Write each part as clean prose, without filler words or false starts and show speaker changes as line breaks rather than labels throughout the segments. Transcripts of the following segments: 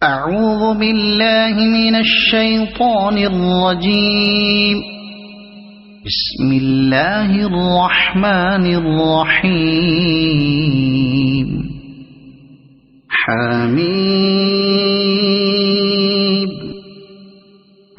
أعوذ بالله من الشيطان الرجيم. بسم الله الرحمن الرحيم. حميم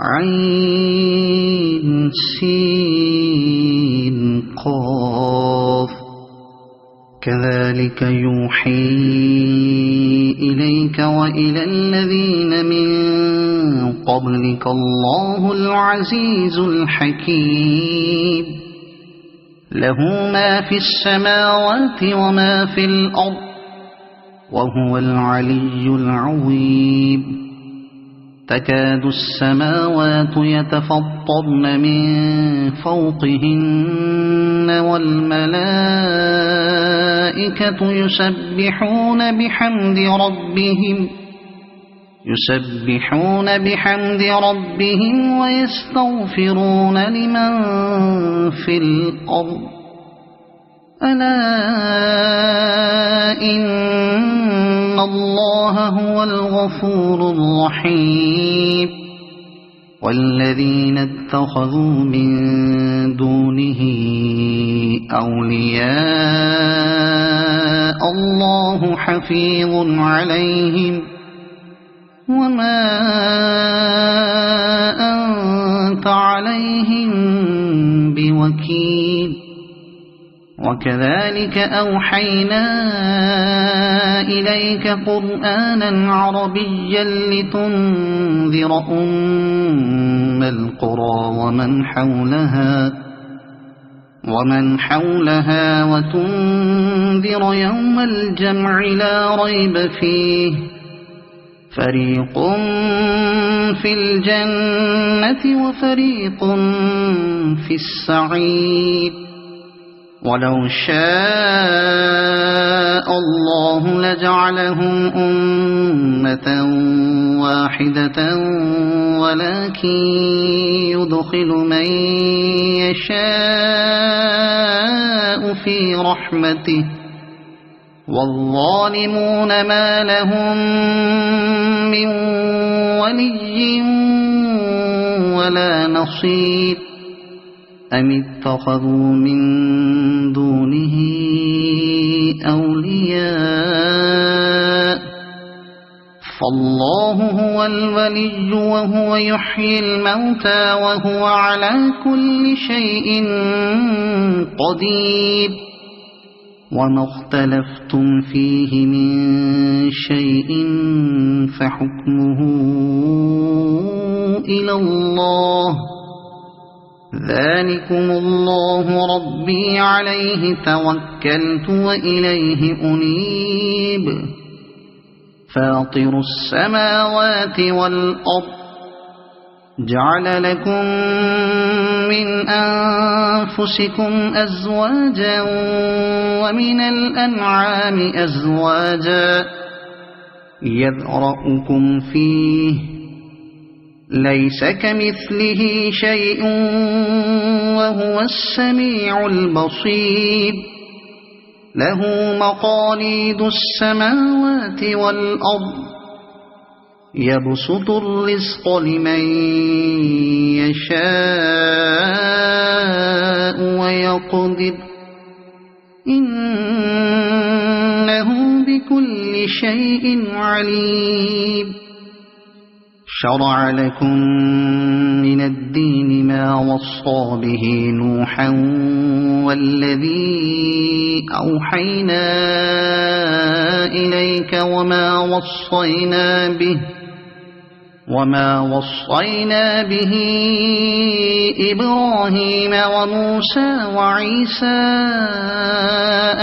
عين سين قاف كذلك يوحي إليك وإلى الذين من قبلك الله العزيز الحكيم. له ما في السماوات وما في الأرض وهو العلي العظيم. تكاد السماوات يتفطرن من فوقهن والملائكة يسبحون بحمد ربهم ويستغفرون لمن في الأرض. ألا إن الله هو الغفور الرحيم. والذين اتخذوا من دونه أولياء الله حفيظ عليهم وما أنت عليهم بوكيل. وكذلك أوحينا إليك قرآنا عربيا لتنذر أم القرى ومن حولها وتنذر يوم الجمع لا ريب فيه. فريق في الجنة وفريق في السعير. ولو شاء الله لجعلهم أمة واحدة ولكن يدخل من يشاء في رحمته والظالمون ما لهم من ولي ولا نصير. أم اتخذوا من دونه أولياء فالله هو الولي وهو يحيي الموتى وهو على كل شيء قدير. وما اختلفتم فيه من شيء فحكمه إلى الله. ذلكم الله ربي عليه توكلت وإليه أنيب. فاطر السماوات والأرض جعل لكم من أنفسكم أزواجا ومن الأنعام أزواجا يذرأكم فيه ليس كمثله شيء وهو السميع البصير. له مقاليد السماوات والأرض يبسط الرزق لمن يشاء ويقدر إنه بكل شيء عليم. شرع لكم من الدين ما وصى به نوحا والذي أوحينا إليك وما وصينا به إبراهيم وموسى وعيسى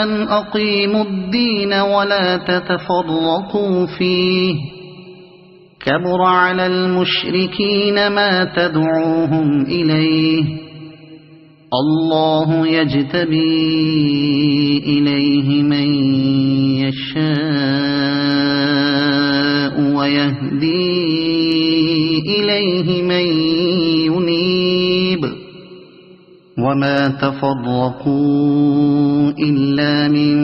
أن أقيموا الدين ولا تتفرقوا فيه. كبر على المشركين ما تدعوهم إليه. الله يجتبي إليه من يشاء ويهدي إليه من ينيب. وما تفرقوا إلا من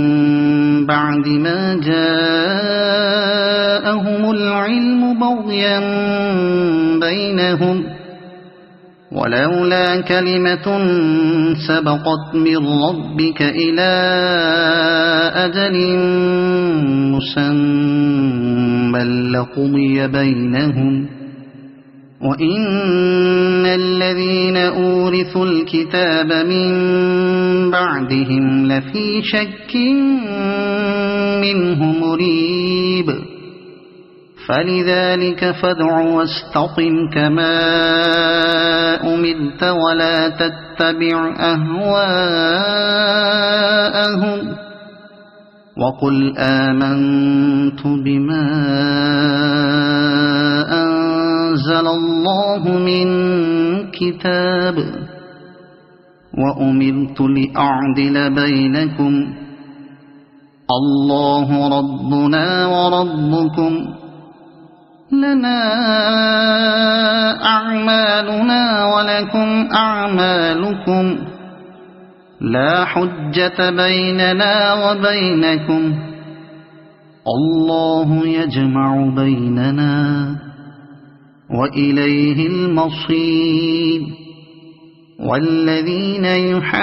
بعد ما جاءهم العلم بغيا بينهم ولولا كلمة سبقت من ربك إلى أجل مسمى لقضي بينهم وإن الذين أورثوا الكتاب من بعدهم لفي شك منه مريب فلذلك فادع واستقم كما أمرت ولا تتبع أهواءهم وقل آمنت بما أنزل الله من كتاب وأمرت لأعدل بينكم الله ربنا وربكم لنا أعمالنا ولكم أعمالكم لا حجة بيننا وبينكم الله يجمع بيننا وإليه المصير والذين يحاجون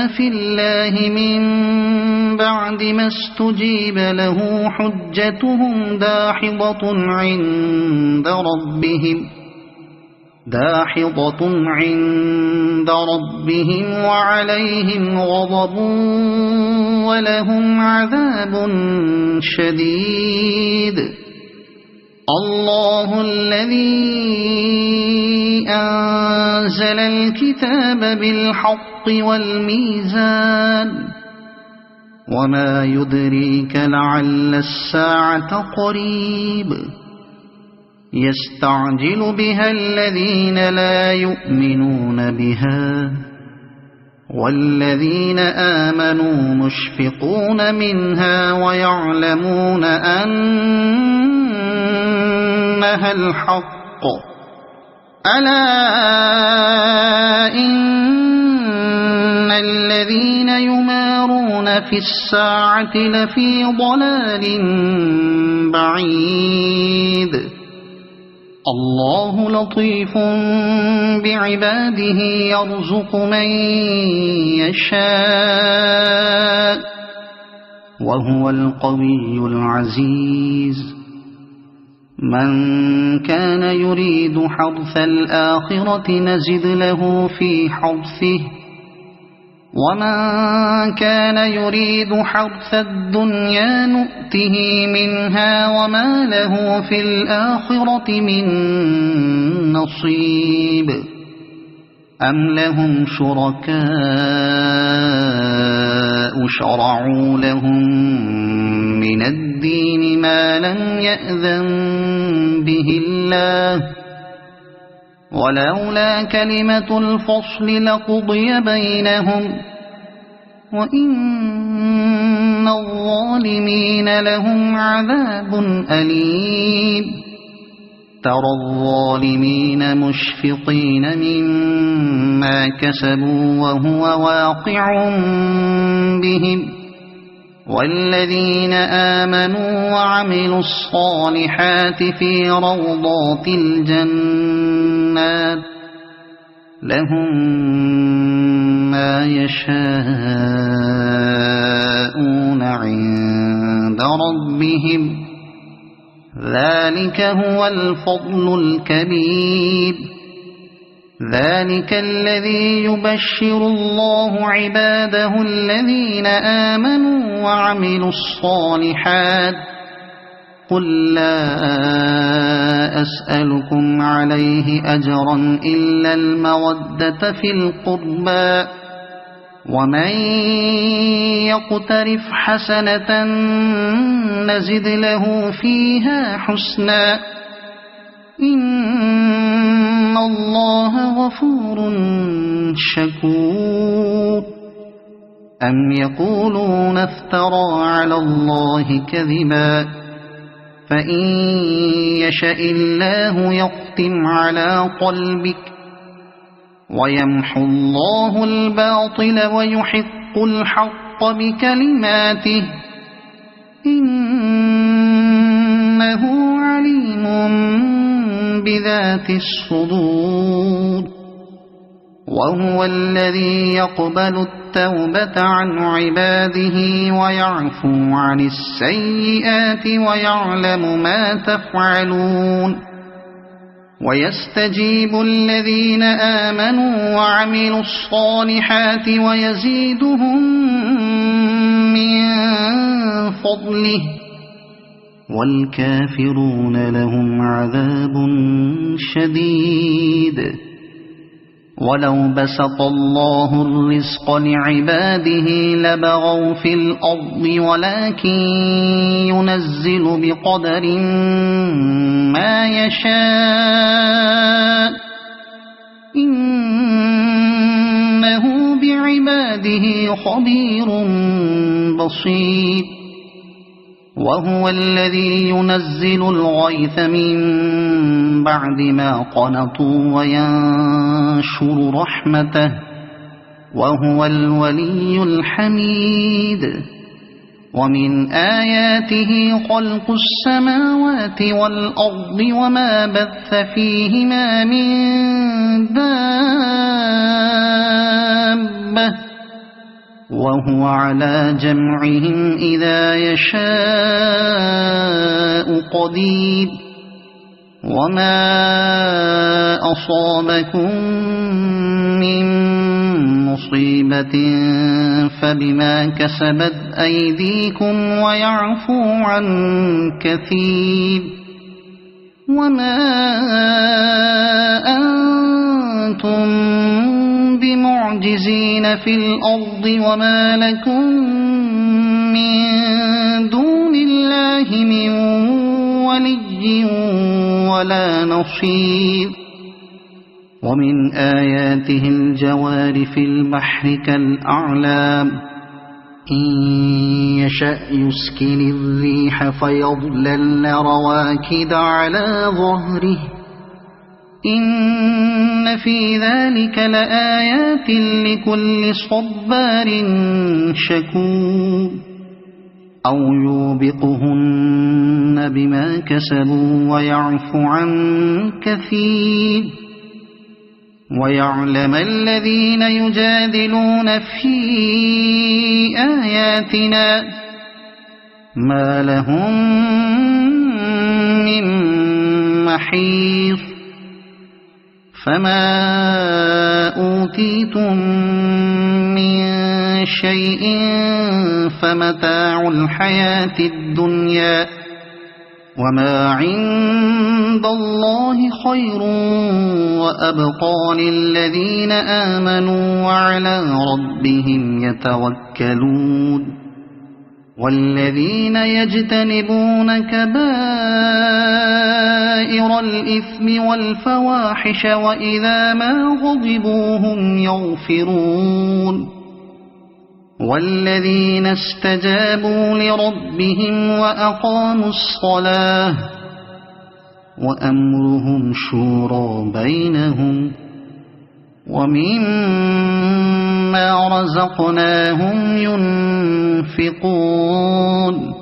في الله من بعد ما استجيب له حجتهم داحضة عند ربهم وعليهم غضب ولهم عذاب شديد الله الذي أنزل الكتاب بالحق والميزان وما يدريك لعل الساعة قريب يستعجل بها الذين لا يؤمنون بها والذين آمنوا مشفقون منها ويعلمون أنها الحق ألا إن الذين يمارون في الساعة لفي ضلال بعيد الله لطيف بعباده يرزق من يشاء وهو القوي العزيز من كان يريد حرث الآخرة نزد له في حرثه ومن كان يريد حرث الدنيا نؤته منها وما له في الآخرة من نصيب أم لهم شركاء شرعوا لهم من الدين ما لم يأذن به الله ولولا كلمة الفصل لقضي بينهم وإن الظالمين لهم عذاب أليم ترى الظالمين مشفقين مما كسبوا وهو واقع بهم والذين آمنوا وعملوا الصالحات في روضات الجنات لهم ما يشاءون عند ربهم ذلك هو الفضل الكبير ذلك الذي يبشر الله عباده الذين آمنوا وعملوا الصالحات قل لا أسألكم عليه أجرا إلا المودة في القربى ومن يقترف حسنة نزد له فيها حسنا إن الله غفور شكور أم يقولون افترى على الله كذبا فإن يشاء الله يختم على قلبك ويمحو الله الباطل ويحق الحق بكلماته إنه عليم بذات الصدور وهو الذي يقبل التوبة عن عباده ويعفو عن السيئات ويعلم ما تفعلون ويستجيب الذين آمنوا وعملوا الصالحات ويزيدهم من فضله والكافرون لهم عذاب شديد ولو بسط الله الرزق لعباده لبغوا في الأرض ولكن ينزل بقدر ما يشاء إنه بعباده خبير بصير وهو الذي ينزل الغيث من بعد ما قنطوا وينشر رحمته وهو الولي الحميد ومن آياته خلق السماوات والأرض وما بث فيهما من دابة وهو على جمعهم إذا يشاء قدير وما أصابكم من مصيبة فبما كسبت أيديكم ويعفو عن كثير وما أنتم بمعجزين في الأرض وما لكم من دون الله من ولي ولا نصير ومن آياته الجوار في البحر كالأعلام إن يشأ يسكن الريح فيظللن رواكد على ظهره إن في ذلك لآيات لكل صبار شكور أو يوبقهن بما كسبوا ويعفو عن كثير ويعلم الذين يجادلون في آياتنا ما لهم من محيص فما أوتيتم من شيء فمتاع الحياة الدنيا وما عند الله خير وأبقى للذين آمنوا وعلى ربهم يتوكلون والذين يجتنبون كبائر الإثم والفواحش وإذا ما غضبوا هم يغفرون والذين استجابوا لربهم وأقاموا الصلاة وأمرهم شورى بينهم ومما رزقناهم ينفقون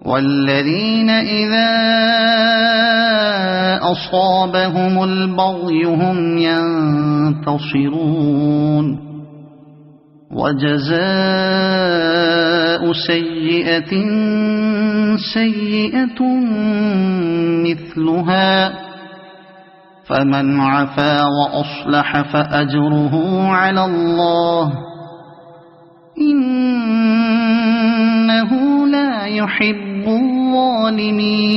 والذين إذا أصابهم البغي هم ينتصرون وجزاء سيئة سيئة مثلها فمن عفا وأصلح فأجره على الله إنه لا يحب الظالمين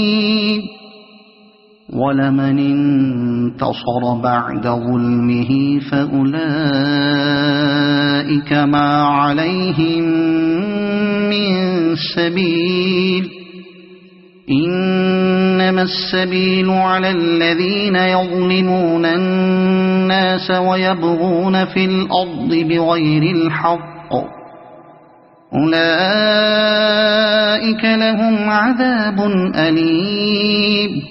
ولمن انتصر بعد ظلمه فأولئك ما عليهم من سبيل إنما السبيل على الذين يظلمون الناس ويبغون في الأرض بغير الحق أولئك لهم عذاب أليم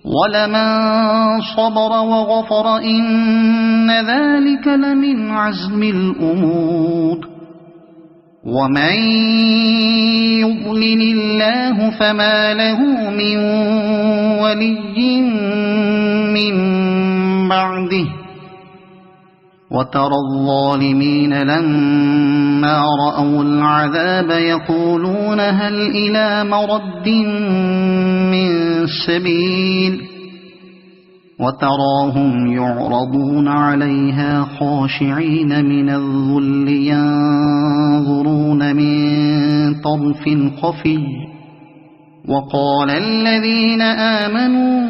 ولمن صبر وغفر إن ذلك لمن عزم الأمور ومن يضلل الله فما له من ولي من بعده وترى الظالمين لما رأوا العذاب يقولون هل إلى مرد من سبيل وتراهم يعرضون عليها خاشعين من الذل ينظرون من طرف خفي وقال الذين آمنوا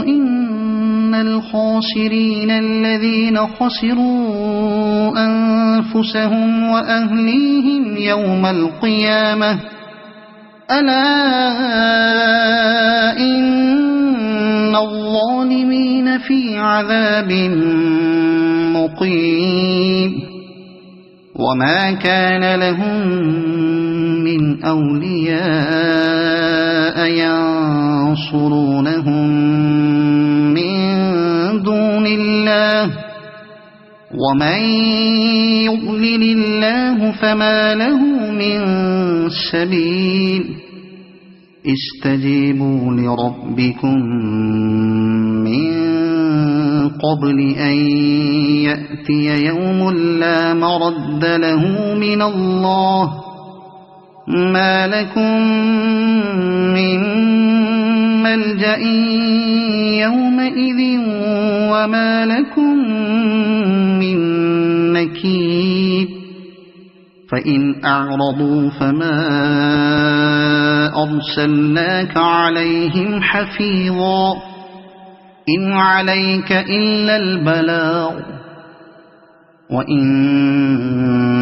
إن الخاسرين الذين خسروا أنفسهم وأهليهم يوم القيامة ألا إن الظالمين في عذاب مقيم وما كان لهم من أولياء ينصرونهم من دون الله ومن يضلل الله فما له من سبيل استجيبوا لربكم من قبل أن يأتي يوم لا مرد له من الله ما لكم من ملجأ يومئذ وما لكم من نكير فإن أعرضوا فما أرسلناك عليهم حفيظا إن عليك إلا البلاغ وإنا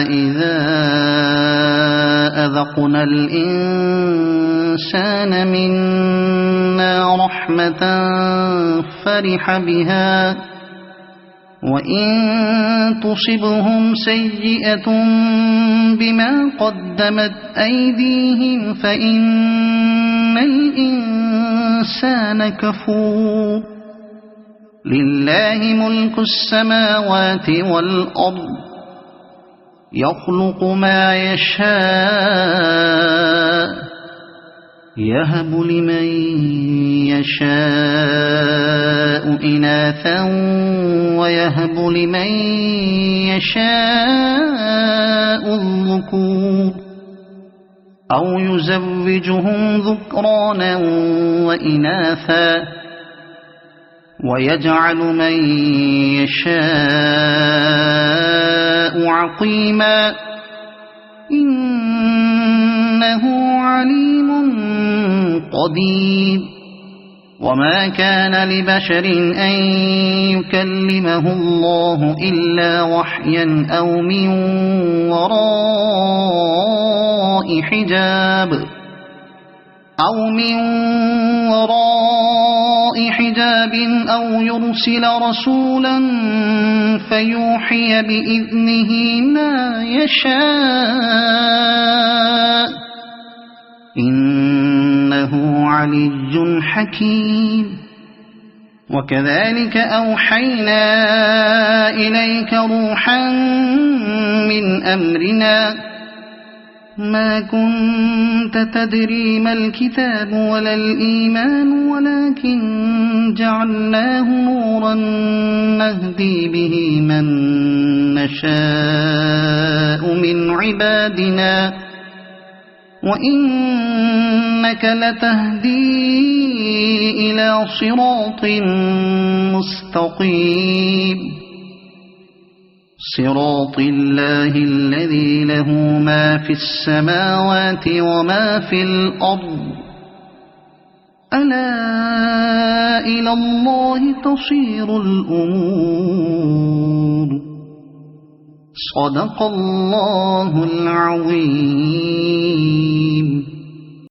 إذا أذقنا الإنسان منا رحمة فرح بها وإن تصبهم سيئة بما قدمت أيديهم فإن الإنسان كفور لله ملك السماوات والأرض يخلق ما يشاء يهب لمن يشاء إناثا ويهب لمن يشاء الذكور أو يزوجهم ذكرانا وإناثا ويجعل من يشاء عقيما إنه عليم قدير وما كان لبشر أن يكلمه الله إلا وحيا أو من وراء حجاب أو يرسل رسولا فيوحي بإذنه ما يشاء إنه علي حكيم وكذلك أوحينا إليك روحا من أمرنا ما كنت تدري ما الكتاب ولا الإيمان ولكن جعلناه نورا نهدي به من نشاء من عبادنا وإنك لتهدي إلى صراط مستقيم صراط الله الذي له ما في السماوات وما في الأرض ألا إلى الله تصير الأمور صدق الله العظيم.